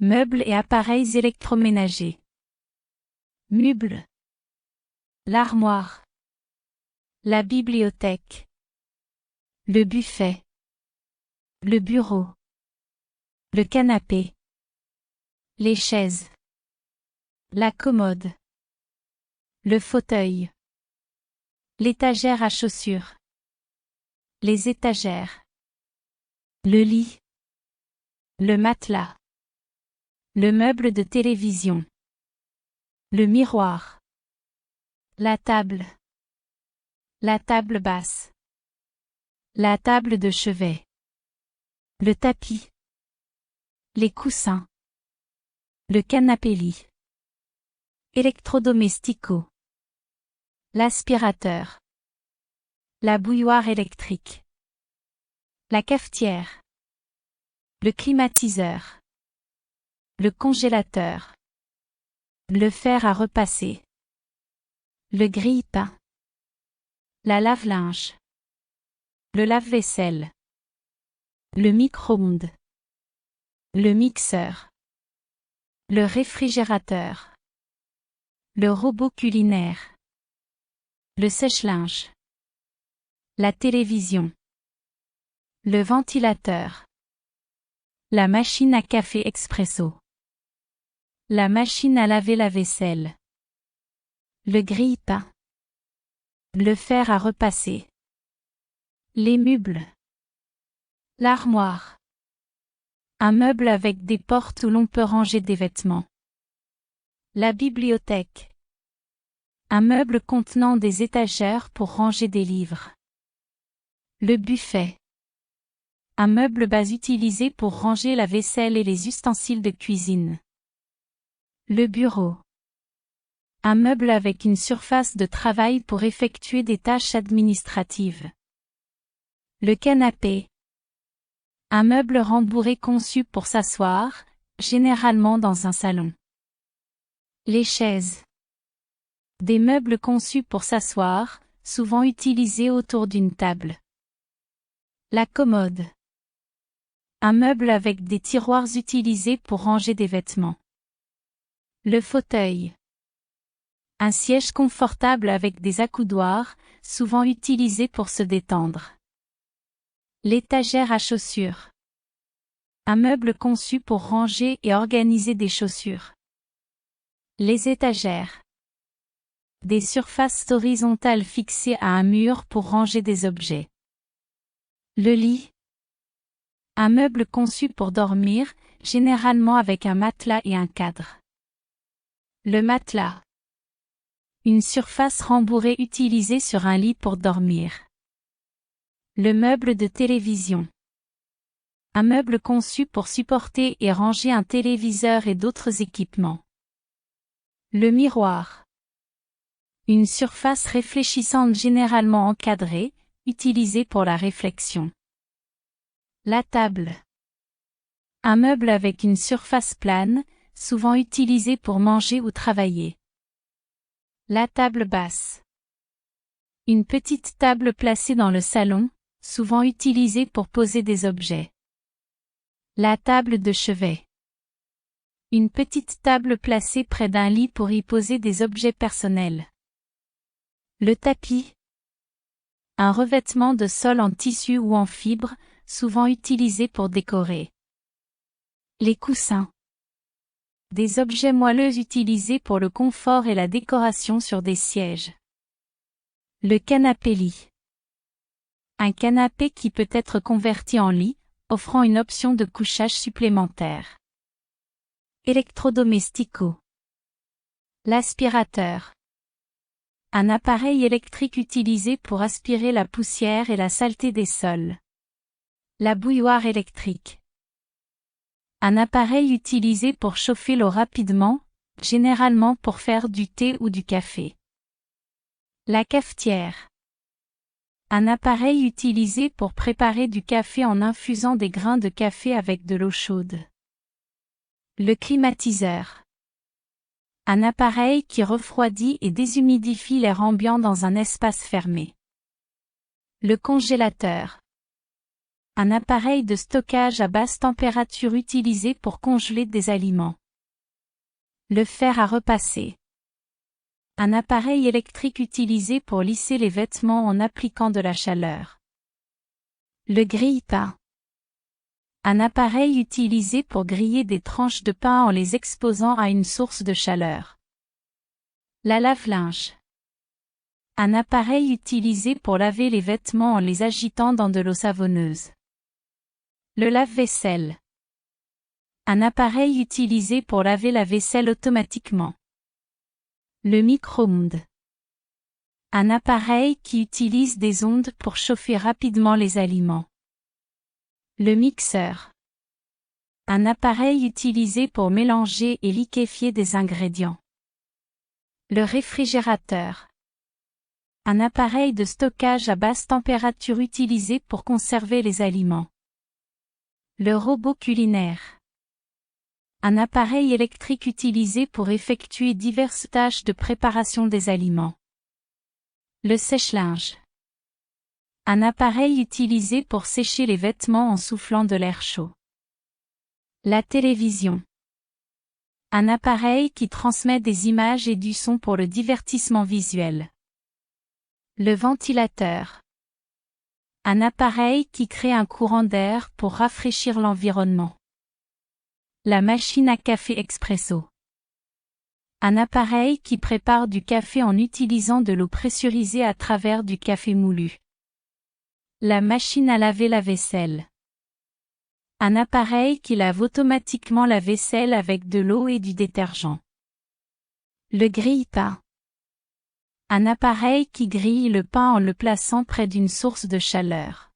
Meubles et appareils électroménagers. Meubles. L'armoire. La bibliothèque. Le buffet. Le bureau. Le canapé. Les chaises. La commode. Le fauteuil. L'étagère à chaussures. Les étagères. Le lit. Le matelas. Le meuble de télévision. Le miroir. La table. La table basse. La table de chevet. Le tapis. Les coussins. Le canapé-lit. Électrodomestico. L'aspirateur. La bouilloire électrique. La cafetière. Le climatiseur. Le congélateur. Le fer à repasser. Le grille-pain. La lave-linge. Le lave-vaisselle. Le micro-ondes. Le mixeur. Le réfrigérateur. Le robot culinaire. Le sèche-linge. La télévision. Le ventilateur. La machine à café expresso. La machine à laver la vaisselle. Le grille-pain. Le fer à repasser. Les meubles. L'armoire. Un meuble avec des portes où l'on peut ranger des vêtements. La bibliothèque. Un meuble contenant des étagères pour ranger des livres. Le buffet. Un meuble bas utilisé pour ranger la vaisselle et les ustensiles de cuisine. Le bureau. Un meuble avec une surface de travail pour effectuer des tâches administratives. Le canapé. Un meuble rembourré conçu pour s'asseoir, généralement dans un salon. Les chaises. Des meubles conçus pour s'asseoir, souvent utilisés autour d'une table. La commode. Un meuble avec des tiroirs utilisés pour ranger des vêtements. Le fauteuil. Un siège confortable avec des accoudoirs, souvent utilisé pour se détendre. L'étagère à chaussures. Un meuble conçu pour ranger et organiser des chaussures. Les étagères. Des surfaces horizontales fixées à un mur pour ranger des objets. Le lit. Un meuble conçu pour dormir, généralement avec un matelas et un cadre. Le matelas. Une surface rembourrée utilisée sur un lit pour dormir. Le meuble de télévision. Un meuble conçu pour supporter et ranger un téléviseur et d'autres équipements. Le miroir. Une surface réfléchissante généralement encadrée, utilisée pour la réflexion. La table. Un meuble avec une surface plane, souvent utilisé pour manger ou travailler. La table basse. Une petite table placée dans le salon, souvent utilisée pour poser des objets. La table de chevet. Une petite table placée près d'un lit pour y poser des objets personnels. Le tapis. Un revêtement de sol en tissu ou en fibre, souvent utilisé pour décorer. Les coussins. Des objets moelleux utilisés pour le confort et la décoration sur des sièges. Le canapé-lit. Un canapé qui peut être converti en lit, offrant une option de couchage supplémentaire. Électrodomestico. L'aspirateur. Un appareil électrique utilisé pour aspirer la poussière et la saleté des sols. La bouilloire électrique. Un appareil utilisé pour chauffer l'eau rapidement, généralement pour faire du thé ou du café. La cafetière. Un appareil utilisé pour préparer du café en infusant des grains de café avec de l'eau chaude. Le climatiseur. Un appareil qui refroidit et déshumidifie l'air ambiant dans un espace fermé. Le congélateur. Un appareil de stockage à basse température utilisé pour congeler des aliments. Le fer à repasser. Un appareil électrique utilisé pour lisser les vêtements en appliquant de la chaleur. Le grille-pain. Un appareil utilisé pour griller des tranches de pain en les exposant à une source de chaleur. La lave-linge. Un appareil utilisé pour laver les vêtements en les agitant dans de l'eau savonneuse. Le lave-vaisselle. Un appareil utilisé pour laver la vaisselle automatiquement. Le micro-ondes. Un appareil qui utilise des ondes pour chauffer rapidement les aliments. Le mixeur. Un appareil utilisé pour mélanger et liquéfier des ingrédients. Le réfrigérateur. Un appareil de stockage à basse température utilisé pour conserver les aliments. Le robot culinaire. Un appareil électrique utilisé pour effectuer diverses tâches de préparation des aliments. Le sèche-linge. Un appareil utilisé pour sécher les vêtements en soufflant de l'air chaud. La télévision. Un appareil qui transmet des images et du son pour le divertissement visuel. Le ventilateur. Un appareil qui crée un courant d'air pour rafraîchir l'environnement. La machine à café expresso. Un appareil qui prépare du café en utilisant de l'eau pressurisée à travers du café moulu. La machine à laver la vaisselle. Un appareil qui lave automatiquement la vaisselle avec de l'eau et du détergent. Le grille-pain. Un appareil qui grille le pain en le plaçant près d'une source de chaleur.